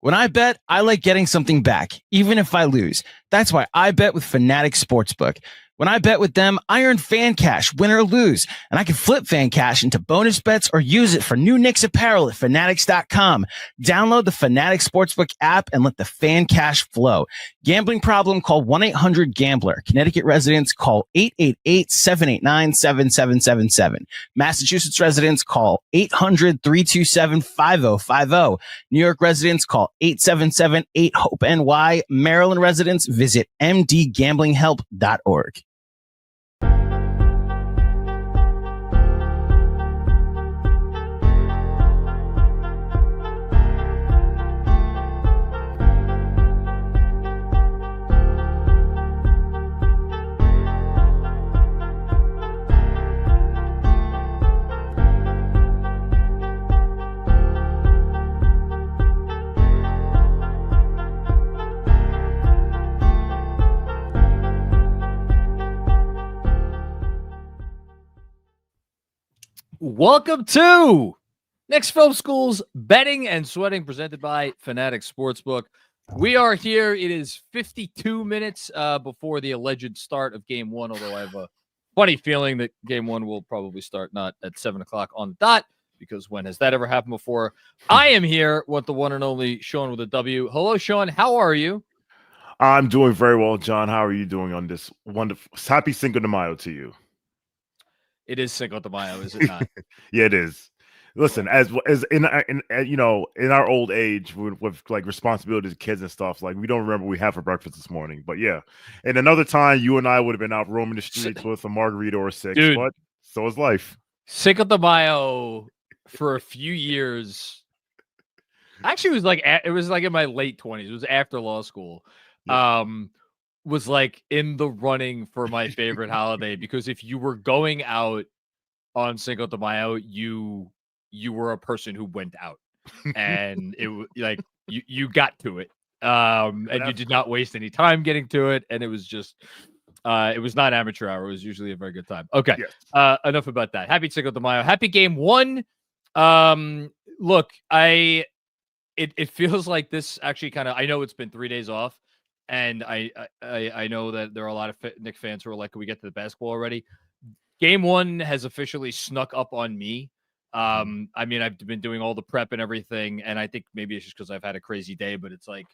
When I bet, I like getting something back, even if I lose. That's why I bet with Fanatic Sportsbook. When I bet with them, I earn fan cash, win or lose, and I can flip fan cash into bonus bets or use it for new Knicks apparel at Fanatics.com. Download the Fanatic Sportsbook app and let the fan cash flow. Gambling problem? Call 1-800-GAMBLER. Connecticut residents, call 888-789-7777. Massachusetts residents, call 800-327-5050. New York residents, call 877-8-HOPE-NY. Maryland residents, visit mdgamblinghelp.org. Welcome to Knicks Film School's Betting and Sweating, presented by Fanatic Sportsbook. We are here. It is 52 minutes before the alleged start of Game 1, although I have a funny feeling that Game 1 will probably start not at 7 o'clock on the dot, because when has that ever happened before? I am here with the one and only Sean with a W. Hello, Sean. How are you? I'm doing very well, John. How are you doing on this wonderful happy Cinco de Mayo to you? It is Cinco de Mayo, is it not? Yeah, it is. Listen, as in you know, in our old age with like responsibilities, kids and stuff, like we don't remember what we had for breakfast this morning. But yeah, and another time you and I would have been out roaming the streets with a margarita or 6. Dude, but so is life. Cinco de Mayo for a few years. Actually, it was like in my late 20s. It was after law school. Yeah. Was like in the running for my favorite holiday, because if you were going out on Cinco de Mayo, you were a person who went out, and it was like you got to it, and you did not waste any time getting to it, and it was just it was not amateur hour. It was usually a very good time. Okay, yes. Enough about that. Happy Cinco de Mayo. Happy Game 1. Look, it feels like this actually kind of, I know it's been 3 days off. And I know that there are a lot of Knicks fans who are like, can we get to the basketball already? Game 1 has officially snuck up on me. I mean, I've been doing all the prep and everything, and I think maybe it's just because I've had a crazy day, but it's like,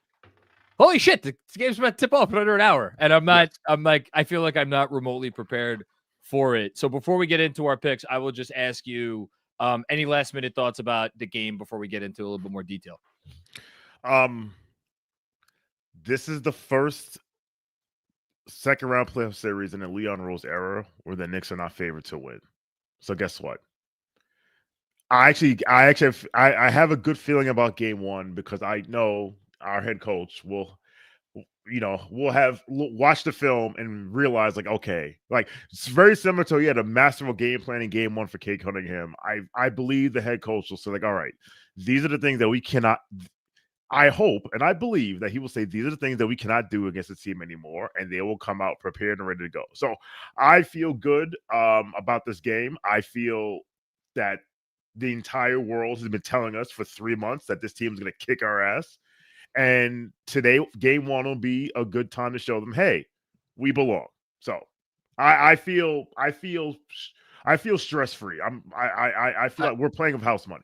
holy shit, the game's about to tip off in under an hour. And I feel like I'm not remotely prepared for it. So before we get into our picks, I will just ask you any last minute thoughts about the game before we get into a little bit more detail. This is the first second round playoff series in the Leon Rose era where the Knicks are not favored to win. So guess what? I have a good feeling about Game 1, because I know our head coach will have watched the film and realize, like, okay, like it's very similar to he had a masterful game plan in Game 1 for Kate Cunningham. I believe the head coach will say, like, all right, these are the things that we cannot. I hope and I believe that he will say these are the things that we cannot do against the team anymore, and they will come out prepared and ready to go. So I feel good about this game. I feel that the entire world has been telling us for 3 months that this team is going to kick our ass. And today, Game 1 will be a good time to show them, hey, we belong. So I feel stress-free. I feel like we're playing with house money.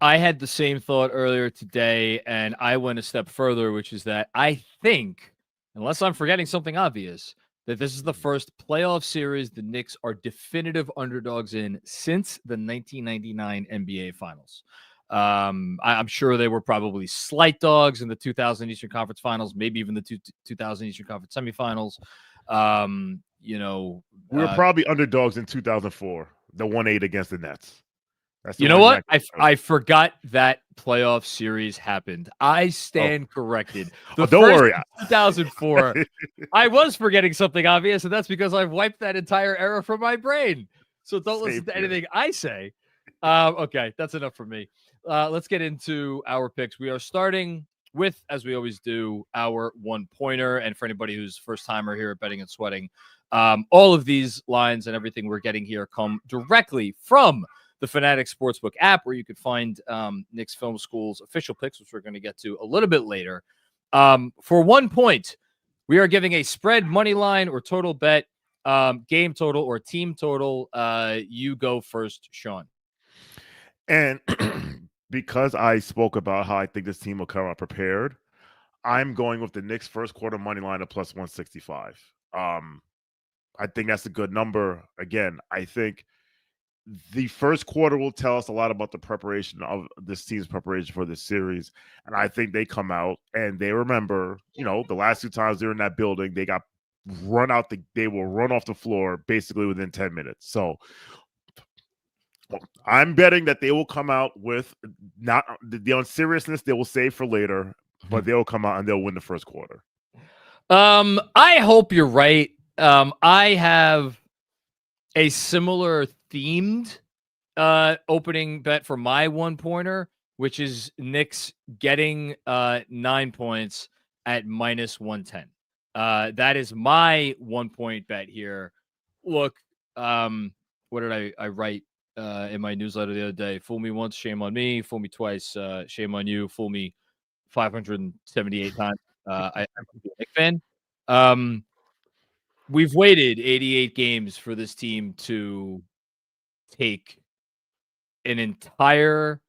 I had the same thought earlier today, and I went a step further, which is that I think, unless I'm forgetting something obvious, that this is the first playoff series the Knicks are definitive underdogs in since the 1999 NBA Finals. I'm sure they were probably slight dogs in the 2000 Eastern Conference Finals, maybe even the 2000 Eastern Conference semifinals. We were probably underdogs in 2004, the 1-8 against the Nets. You know what? I forgot that playoff series happened. I stand corrected. Don't worry. 2004. I was forgetting something obvious, and that's because I've wiped that entire era from my brain. So don't listen to anything I say. Okay, that's enough for me. Let's get into our picks. We are starting with, as we always do, our one-pointer. And for anybody who's first-timer here at Betting and Sweating, all of these lines and everything we're getting here come directly from the Fanatics Sportsbook app, where you could find Knicks Film School's official picks, which we're going to get to a little bit later. For 1 point, we are giving a spread, money line, or total bet, game total, or team total. You go first, Sean. And because I spoke about how I think this team will come out prepared, I'm going with the Knicks first quarter money line of plus 165. I think that's a good number. Again, I think the first quarter will tell us a lot about the preparation of this team's preparation for this series. And I think they come out and they remember, the last 2 times they're in that building, they got they will run off the floor basically within 10 minutes. So I'm betting that they will come out with not the unseriousness they will save for later, but they'll come out and they'll win the first quarter. I hope you're right. I have a similar themed opening bet for my 1-pointer, which is Knicks getting 9 points at minus 110. That is my 1-point bet here. Look, what did I write in my newsletter the other day? Fool me once, shame on me. Fool me twice, shame on you. Fool me 578 times. I'm a Knicks fan. We've waited 88 games for this team to take an entire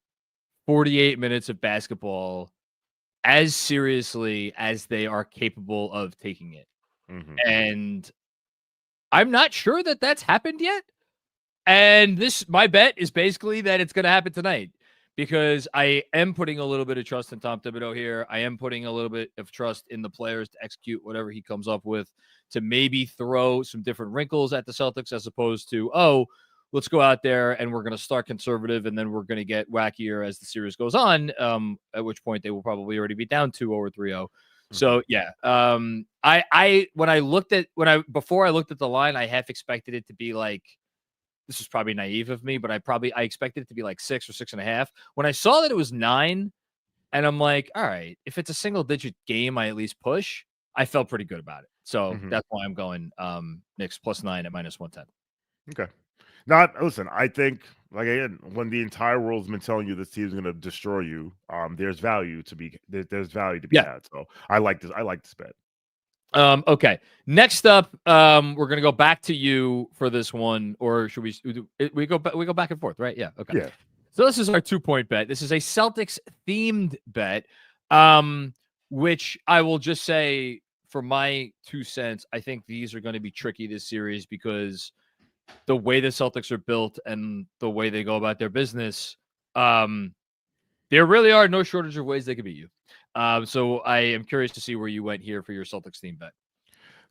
48 minutes of basketball as seriously as they are capable of taking it. Mm-hmm. And I'm not sure that that's happened yet. And my bet is basically that it's going to happen tonight, because I am putting a little bit of trust in Tom Thibodeau here. I am putting a little bit of trust in the players to execute whatever he comes up with, to maybe throw some different wrinkles at the Celtics, as opposed to, let's go out there and we're going to start conservative and then we're going to get wackier as the series goes on, at which point they will probably already be down 2-0 or 3-0. So yeah, before I looked at the line, I half expected it to be like, this is probably naive of me, but I expected it to be like 6 or 6.5. When I saw that it was 9, and I'm like, all right, if it's a single digit game, I at least push. I felt pretty good about it. So that's why I'm going Knicks plus 9 at minus 110. Okay. Listen, I think, like, again, when the entire world's been telling you this team's going to destroy you, there's value to be had. So I like this bet. Okay. Next up, we're going to go back to you for this one, or should we go back and forth, right? Yeah. Okay. Yeah. So this is our 2-point bet. This is a Celtics themed bet, which I will just say, for my 2 cents, I think these are going to be tricky this series, because the way the Celtics are built and the way they go about their business, there really are no shortage of ways they could beat you. So I am curious to see where you went here for your Celtics theme bet.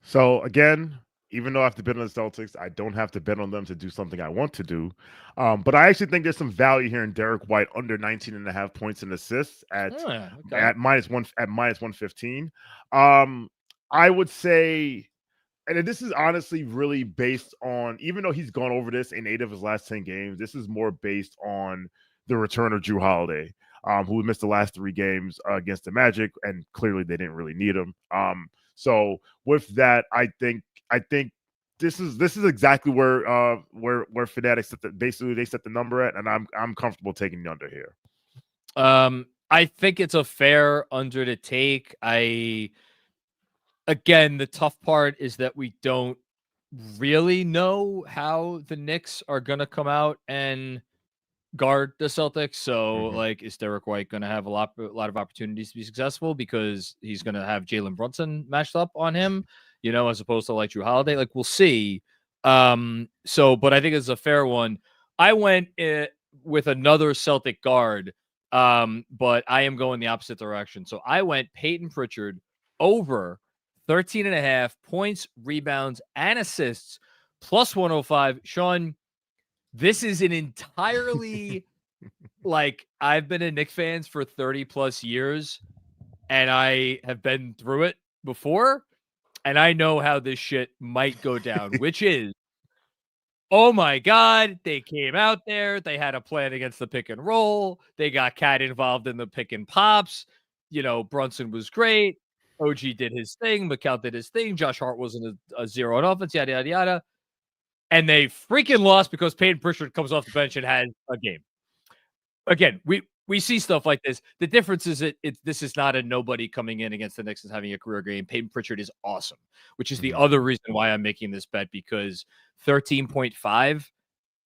So again, even though I have to bet on the Celtics, I don't have to bet on them to do something I want to do. But I actually think there's some value here in Derek White under 19.5 points and assists at minus 115. I would say, and this is honestly really based on, even though he's gone over this in 8 of his last 10 games, this is more based on the return of Drew Holiday, who missed the last 3 games against the Magic, and clearly they didn't really need him. So with that, I think this is exactly where Fanatics basically they set the number at, and I'm comfortable taking the under here. I think it's a fair under to take. Again, the tough part is that we don't really know how the Knicks are going to come out and guard the Celtics. So, like, is Derek White going to have a lot of opportunities to be successful, because he's going to have Jalen Brunson matched up on him, as opposed to like Drew Holiday? Like, we'll see. But I think it's a fair one. I went with another Celtic guard, but I am going the opposite direction. So I went Peyton Pritchard over 13.5 points, rebounds, and assists, plus 105. Sean, this is an entirely like, I've been a Knicks fan for 30 plus years, and I have been through it before, and I know how this shit might go down, which is, oh my God, they came out there, they had a plan against the pick and roll, they got Cat involved in the pick and pops, Brunson was great, OG did his thing, McCall did his thing, Josh Hart wasn't a zero on offense, yada, yada, yada. and they freaking lost because Peyton Pritchard comes off the bench and has a game. Again, we see stuff like this. The difference is this is not a nobody coming in against the Knicks and having a career game. Peyton Pritchard is awesome, which is the other reason why I'm making this bet, because 13.5,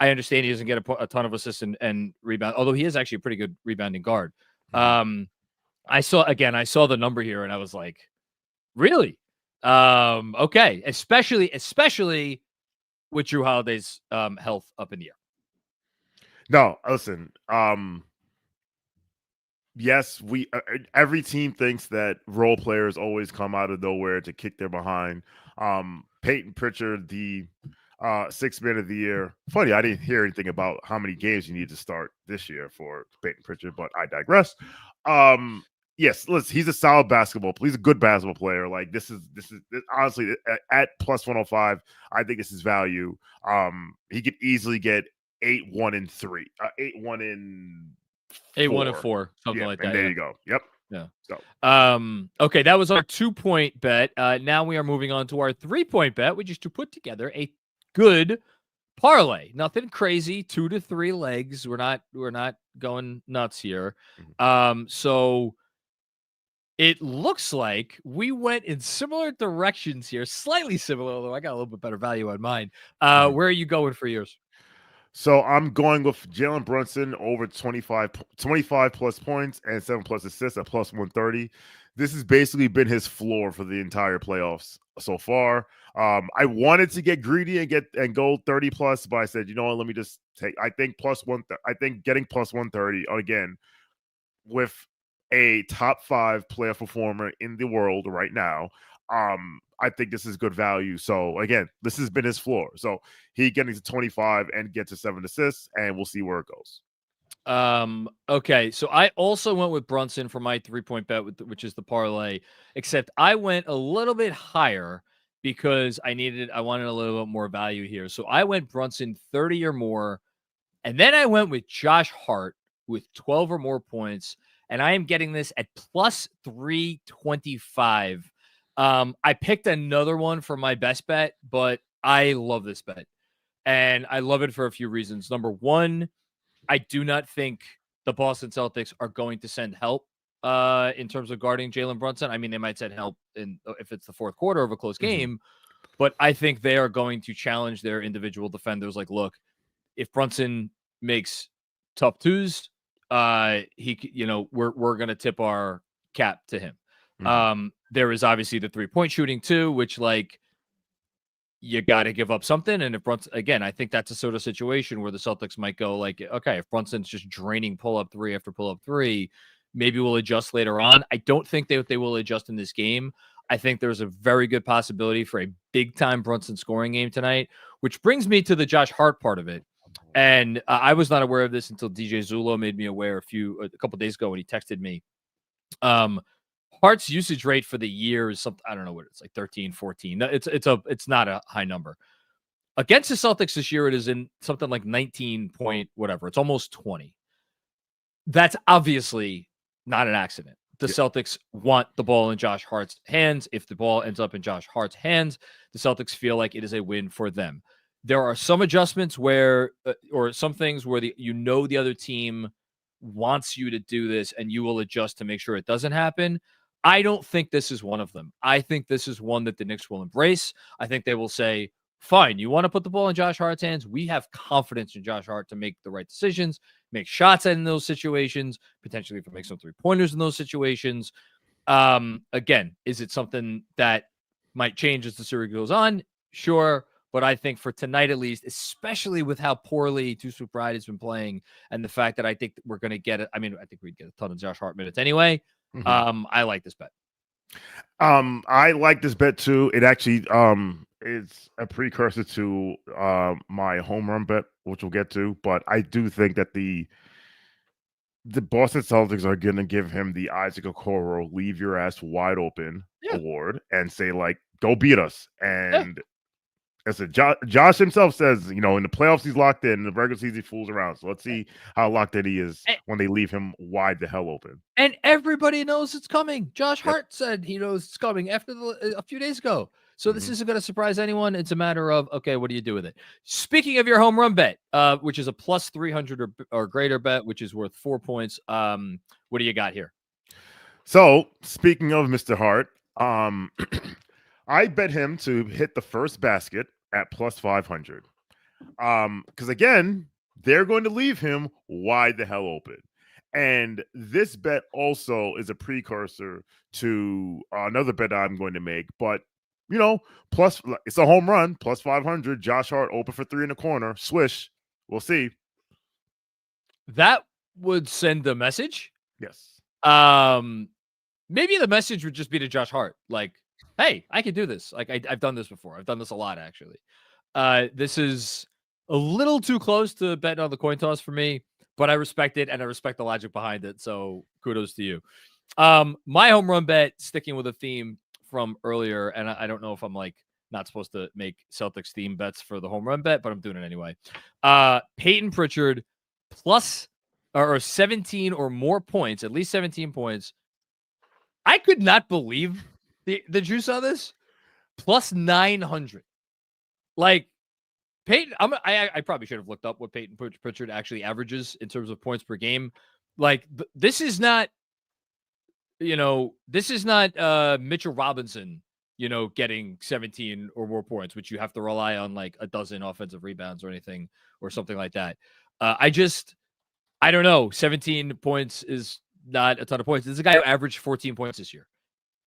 I understand he doesn't get a ton of assists and rebound, although he is actually a pretty good rebounding guard. I saw the number here and I was like, really? Okay. Especially with Drew Holiday's health up in the air. No, listen. Yes, every team thinks that role players always come out of nowhere to kick their behind. Peyton Pritchard, the sixth man of the year. Funny, I didn't hear anything about how many games you need to start this year for Peyton Pritchard, but I digress. Yes, listen, he's a solid he's a good basketball player. Like this is honestly at plus 105. I think this is value. He could easily get 8-1-3, 8-1-4, something like that. And there you go. Yep. Yeah. So, okay, that was our 2-point bet. Now we are moving on to our 3-point bet, which is to put together a good parlay. Nothing crazy, 2 to 3 legs. We're not going nuts here. So it looks like we went in similar directions here, slightly similar, although I got a little bit better value on mine. Where are you going for yours? So I'm going with Jalen Brunson over 25 plus points and 7 plus assists at plus 130. This has basically been his floor for the entire playoffs so far. I wanted to get greedy and go 30 plus, but I said, you know what, let me just take. I think getting plus 130 again with a top 5 player performer in the world right now. I think this is good value. So again, this has been his floor. So he getting to 25 and gets to 7 assists, and we'll see where it goes. Okay, so I also went with Brunson for my 3-point bet, which is the parlay, except I went a little bit higher because I wanted a little bit more value here. So I went Brunson 30 or more, and then I went with Josh Hart with 12 or more points, and I am getting this at plus 325. I picked another one for my best bet, but I love this bet, and I love it for a few reasons. Number one, I do not think the Boston Celtics are going to send help in terms of guarding Jalen Brunson. I mean, they might send help if it's the fourth quarter of a close game, but I think they are going to challenge their individual defenders. Like, look, if Brunson makes tough twos, we're going to tip our cap to him. There is obviously the 3-point shooting too, which like you got to give up something. And if Brunson, again, I think that's a sort of situation where the Celtics might go like, okay, if Brunson's just draining pull-up 3 after pull-up 3, maybe we'll adjust later on. I don't think they will adjust in this game. I think there's a very good possibility for a big-time Brunson scoring game tonight, which brings me to the Josh Hart part of it. And I was not aware of this until DJ Zulo made me aware a couple days ago when he texted me. Hart's usage rate for the year is something, I don't know what it's like, 13, 14. It's not a high number. Against the Celtics this year, it is in something like 19 point whatever. It's almost 20. That's obviously not an accident. The Celtics want the ball in Josh Hart's hands. If the ball ends up in Josh Hart's hands, the Celtics feel like it is a win for them. There are some adjustments where, or some things where the other team wants you to do this and you will adjust to make sure it doesn't happen. I don't think this is one of them. I think this is one that the Knicks will embrace. I think they will say, fine, you want to put the ball in Josh Hart's hands? We have confidence in Josh Hart to make the right decisions, make shots in those situations, potentially to make some 3-pointers in those situations. Again, is it something that might change as the series goes on? Sure. But I think for tonight, at least, especially with how poorly Two-Swoop Bride has been playing and the fact that I think we're going to get it. I mean, I think we'd get a ton of Josh Hart minutes anyway. I like this bet. I like this bet too. It actually is a precursor to my home run bet, which we'll get to. But I do think that the Boston Celtics are going to give him the Isaac Okoro leave your ass wide open award and say, like, go beat us. And as Josh himself says, in the playoffs he's locked in. In the regular season he fools around. So let's see how locked in he is when they leave him wide the hell open. And everybody knows it's coming. Josh Hart said he knows it's coming after a few days ago. So this isn't going to surprise anyone. It's a matter of, okay, what do you do with it? Speaking of your home run bet, which is a plus 300 or greater bet, which is worth 4 points. What do you got here? So speaking of Mr. Hart, I bet him to hit the first basket at plus 500. Because again, they're going to leave him wide the hell open. And this bet also is a precursor to another bet I'm going to make. But, plus it's a home run, plus 500. Josh Hart open for 3 in the corner. Swish. We'll see. That would send a message. Yes. Maybe the message would just be to Josh Hart. Like, hey, I can do this. Like, I've done this before. I've done this a lot, actually. This is a little too close to betting on the coin toss for me. But I respect it, and I respect the logic behind it. So kudos to you. My home run bet, sticking with a theme from earlier, and I don't know if I'm like not supposed to make Celtics theme bets for the home run bet, but I'm doing it anyway. Peyton Pritchard plus or 17 or more points, at least 17 points. I could not believe the juice on this. Plus 900. Like, Peyton, I probably should have looked up what Peyton Pritchard actually averages in terms of points per game. Like, this is not, Mitchell Robinson, getting 17 or more points, which you have to rely on like a dozen offensive rebounds or anything or something like that. I don't know. 17 points is not a ton of points. This is a guy who averaged 14 points this year.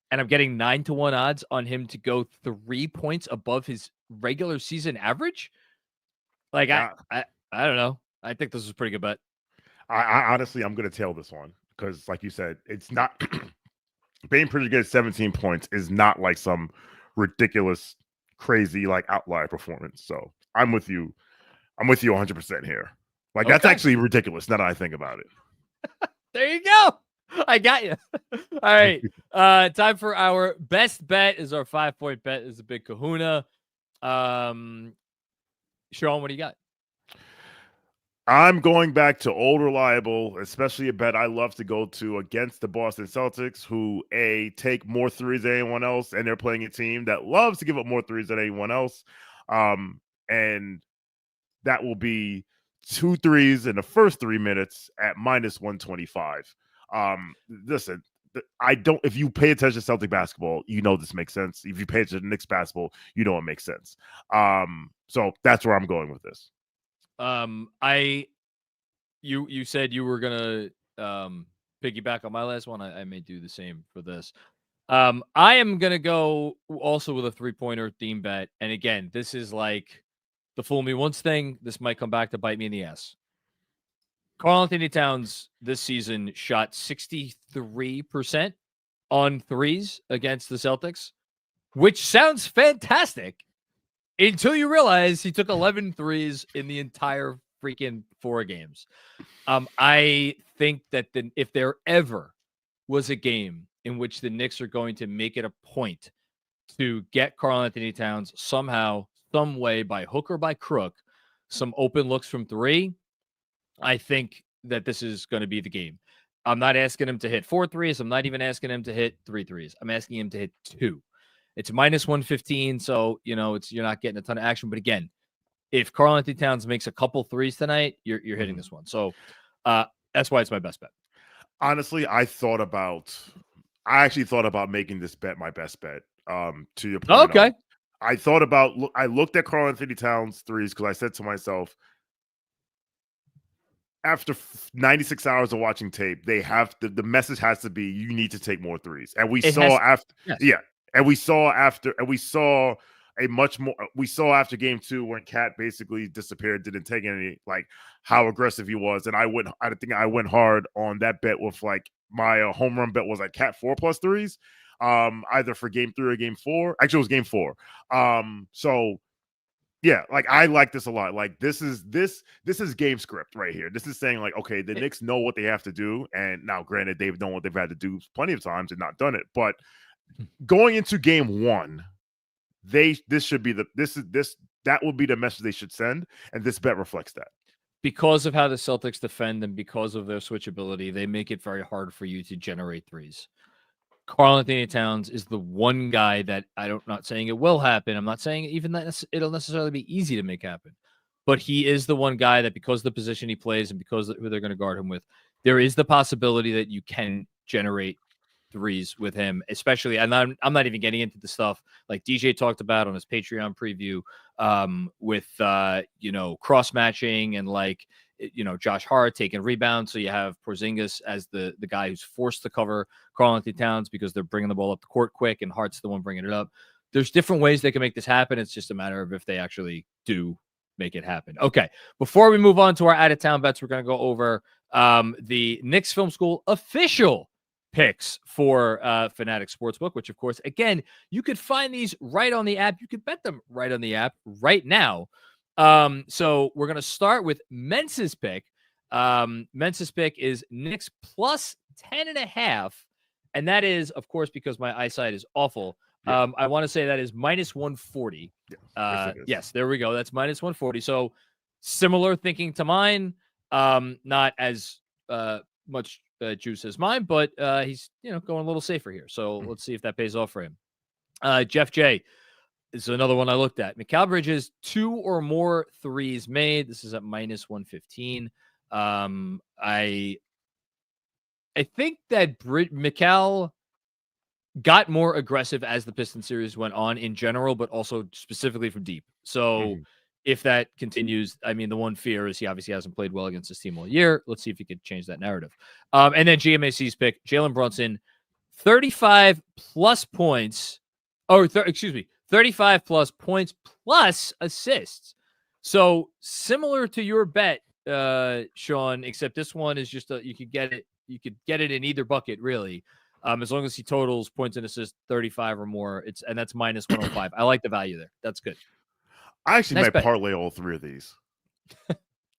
And I'm getting 9-1 odds on him to go 3 points above his regular season average. Like, I don't know. I think this is a pretty good bet. I honestly, I'm going to tail this one because, like you said, it's not Peyton Pritchard gets 17 points is not like some ridiculous, crazy like outlier performance. So I'm with you. I'm with you 100% here. Like, that's actually ridiculous now that I think about it. There you go. I got you. All right. Time for our best bet. Is our 5-point bet. Is a big kahuna. Sean, what do you got? I'm going back to old reliable, especially a bet I love to go to against the Boston Celtics, who take more threes than anyone else, and they're playing a team that loves to give up more threes than anyone else. And that will be 2 threes in the first 3 minutes at minus 125. Listen, if you pay attention to Celtic basketball, this makes sense. If you pay attention to Knicks basketball, it makes sense. So that's where I'm going with this. You said you were gonna piggyback on my last one. I may do the same for this. I am gonna go also with a 3-pointer theme bet. And again, this is like the fool me once thing. This might come back to bite me in the ass. Karl-Anthony Towns this season shot 63% on threes against the Celtics, which sounds fantastic until you realize he took 11 threes in the entire freaking 4 games. I think that if there ever was a game in which the Knicks are going to make it a point to get Karl-Anthony Towns somehow, some way, by hook or by crook, some open looks from 3, I think that this is going to be the game. I'm not asking him to hit 4 threes. I'm not even asking him to hit 3 threes. I'm asking him to hit 2. It's minus 115, so you're not getting a ton of action. But again, if Karl-Anthony Towns makes a couple threes tonight, you're hitting this one. So that's why it's my best bet. Honestly, I actually thought about making this bet my best bet. To your point. Okay. I looked at Karl-Anthony Towns threes because I said to myself, after 96 hours of watching tape, they have the message has to be you need to take more threes. And we saw after game 2 when Cat basically disappeared, didn't take any, like how aggressive he was. And I think I went hard on that bet with like my home run bet was like Cat 4+ threes, either for game 3 or game 4. Actually, it was game 4. So yeah, like I like this a lot. Like this is game script right here. This is saying like, okay, the Knicks know what they have to do, and now granted they've known what they've had to do plenty of times and not done it. But going into game 1, that will be the message they should send, and this bet reflects that. Because of how the Celtics defend and because of their switchability, they make it very hard for you to generate threes. Karl Anthony Towns is the one guy that I'm not saying it will happen. I'm not saying even that it'll necessarily be easy to make happen. But he is the one guy that, because of the position he plays and because of who they're going to guard him with, there is the possibility that you can generate threes with him, especially. And I'm not even getting into the stuff like DJ talked about on his Patreon preview, with cross matching and Josh Hart taking rebounds. So you have Porzingis as the guy who's forced to cover Karl Anthony Towns because they're bringing the ball up the court quick, and Hart's the one bringing it up. There's different ways they can make this happen. It's just a matter of if they actually do make it happen. Okay, before we move on to our out-of-town bets, we're going to go over the Knicks Film School official picks for Fanatic Sportsbook, which, of course, again, you could find these right on the app. You could bet them right on the app right now. So we're going to start with Mensa's pick. Mensa's pick is Knicks plus 10.5. And that is, of course, because my eyesight is awful. Yeah. I want to say that is minus 140. Yes, there we go. That's minus 140. So similar thinking to mine. Not as much juice as mine, but he's going a little safer here. So let's see if that pays off for him. Jeff J. This is another one I looked at. Mikal Bridges, 2 or more threes made. This is at minus 115. I think that Mikal got more aggressive as the Pistons series went on in general, but also specifically from deep. So if that continues, I mean, the one fear is he obviously hasn't played well against his team all year. Let's see if he could change that narrative. And then GMAC's pick, Jalen Brunson, 35 plus points. 35 plus points plus assists. So similar to your bet, Sean, except this one is just you could get it in either bucket, really. As long as he totals points and assists 35 or more, and that's minus 105. I like the value there. That's good. I actually might parlay all three of these.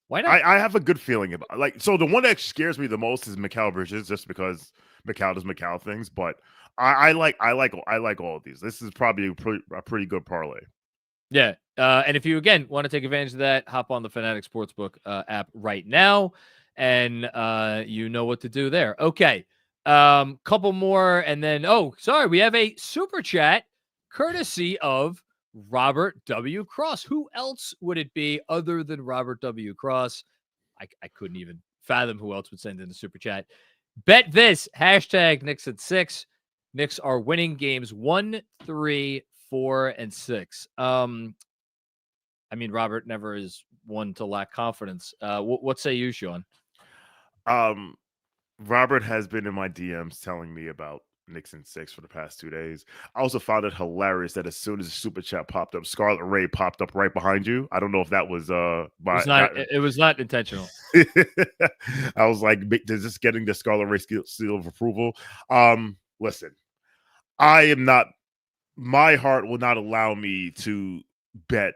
Why not? I have a good feeling about so the one that scares me the most is Mikal Bridges, just because Mikal does Mikal things. But I like all of these. This is probably a pretty good parlay. Yeah. And if you again want to take advantage of that, hop on the Fanatic Sportsbook app right now, and you know what to do there. Okay. Couple more, and then we have a super chat courtesy of Robert W. Cross. Who else would it be other than Robert W. Cross? I couldn't even fathom who else would send in the super chat. Bet this, hashtag Knicks at 6. Knicks are winning games 1, 3, 4, and 6. I mean, Robert never is one to lack confidence. What say you, Sean? Robert has been in my DMs telling me about Knicks in 6 for the past 2 days. I also found it hilarious that as soon as the super chat popped up, Scarlet Ray popped up right behind you. I don't know if that was it was not intentional. I was like, is this getting the Scarlet Ray seal of approval? Listen, I am not. My heart will not allow me to bet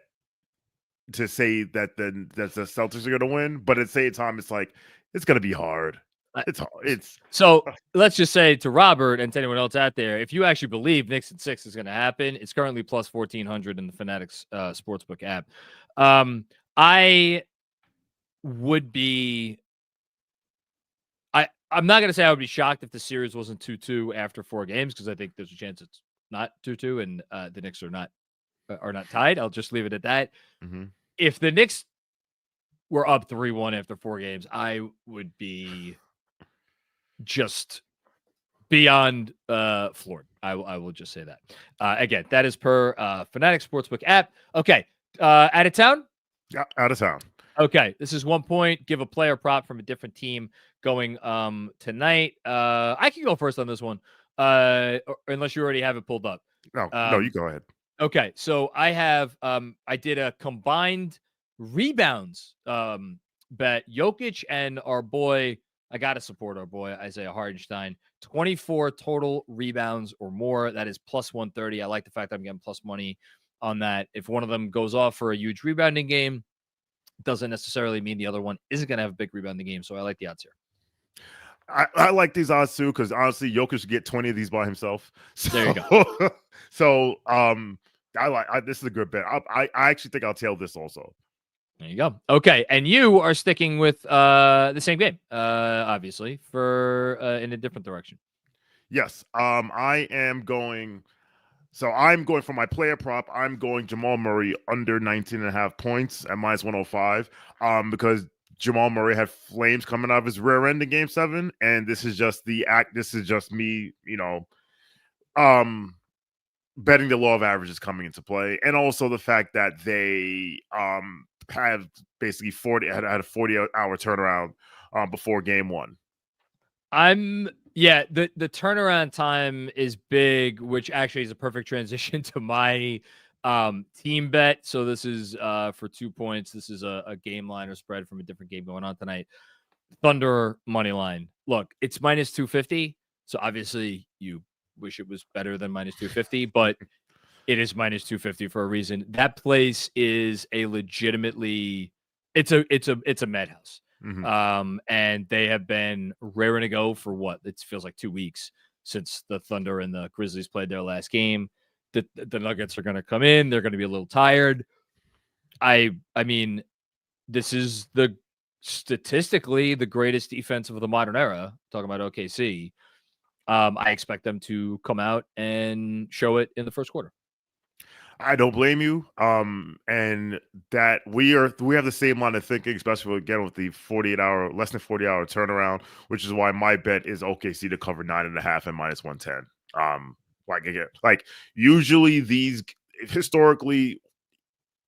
to say that the Celtics are going to win, but at the same time, it's like it's going to be hard. It's hard. So let's just say to Robert and to anyone else out there, if you actually believe Knicks at 6 is going to happen, it's currently plus 1,400 in the Fanatics Sportsbook app. I would be. I'm not going to say I would be shocked if the series wasn't 2-2 after 4 games, because I think there's a chance it's not 2-2 and the Knicks are not tied. I'll just leave it at that. Mm-hmm. If the Knicks were up 3-1 after 4 games, I would be just beyond floored. I will just say that. Again, that is per Fanatic Sportsbook app. Okay. Out of town? Yeah, out of town. Okay. This is 1 point. Give a player prop from a different team going tonight. I can go first on this one, unless you already have it pulled up. No, you go ahead. Okay. So I have I did a combined rebounds bet. Jokic and our boy, I got to support our boy Isaiah Hardenstein, 24 total rebounds or more. That is plus 130. I like the fact that I'm getting plus money on that. If one of them goes off for a huge rebounding game, doesn't necessarily mean the other one isn't going to have a big rebounding game. So I like the odds here. I like these odds too, because honestly, Jokic should get 20 of these by himself. So, there you go. So this is a good bet. I actually think I'll tail this also. There you go. Okay, and you are sticking with the same game, obviously, for in a different direction. Yes. I am going. So I'm going for my player prop. I'm going Jamal Murray under 19.5 points at -105. Because Jamal Murray had flames coming out of his rear end in Game 7, and this is just the act. This is just me, betting the law of averages coming into play, and also the fact that they have basically had a 40-hour turnaround before Game 1. The turnaround time is big, which actually is a perfect transition to my team bet. So this is for 2 points. This is a game line or spread from a different game going on tonight. Thunder money line. Look, it's -250. So obviously you wish it was better than -250, but it is -250 for a reason. That place is a legitimately it's a madhouse. Mm-hmm. And they have been raring to go for what it feels like 2 weeks since the Thunder and the Grizzlies played their last game. The Nuggets are going to come in. They're going to be a little tired. I mean, this is statistically the greatest defense of the modern era. Talking about OKC. I expect them to come out and show it in the first quarter. I don't blame you. And that we have the same line of thinking, especially again with the less than 40-hour turnaround, which is why my bet is OKC to cover 9.5 and -110. Usually historically,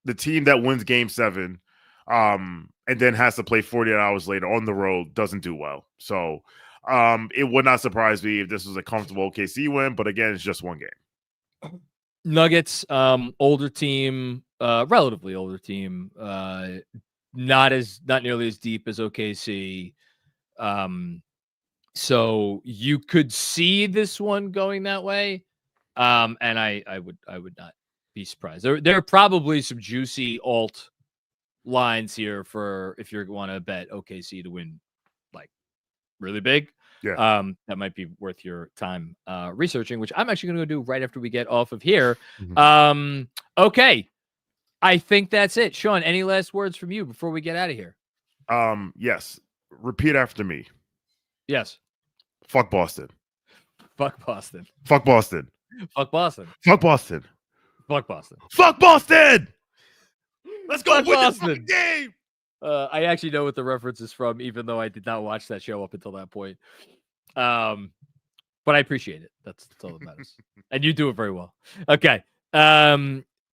the team that wins Game 7, and then has to play 48 hours later on the road doesn't do well. So, it would not surprise me if this was a comfortable OKC win, but again, it's just one game. Nuggets, older team, relatively older team, not nearly as deep as OKC. So you could see this one going that way. And I would not be surprised. There are probably some juicy alt lines here for if you want to bet OKC to win like really big. Yeah. That might be worth your time researching, which I'm actually going to go do right after we get off of here. Mm-hmm. Okay. I think that's it. Sean, any last words from you before we get out of here? Yes. Repeat after me. Yes. Fuck Boston. Fuck Boston. Fuck Boston. Fuck Boston. Fuck Boston. Fuck Boston. Fuck Boston. Let's go Fuck win Boston. this fucking game. I actually know what the reference is from, even though I did not watch that show up until that point. But I appreciate it. That's all that matters. And you do it very well. Okay.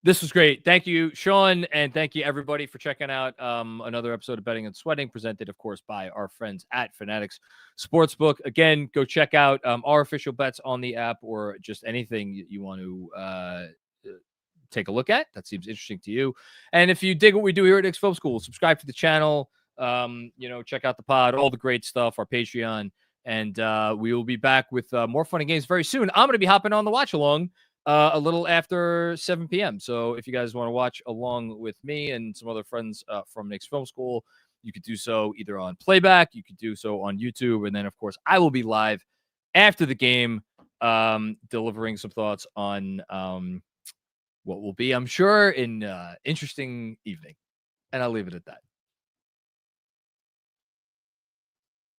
This was great. Thank you, Sean, and thank you everybody for checking out another episode of Betting and Sweating, presented, of course, by our friends at Fanatics Sportsbook. Again, go check out our official bets on the app, or just anything you want to take a look at that seems interesting to you. And if you dig what we do here at Knicks Film School, subscribe to the channel. Check out the pod, all the great stuff, our Patreon, and we will be back with more fun and games very soon. I'm going to be hopping on the watch along a little after 7 p.m. So if you guys want to watch along with me and some other friends from Knicks Film School, you could do so either on playback, you could do so on YouTube, and then of course I will be live after the game, delivering some thoughts on what will be, I'm sure, an interesting evening. And I'll leave it at that.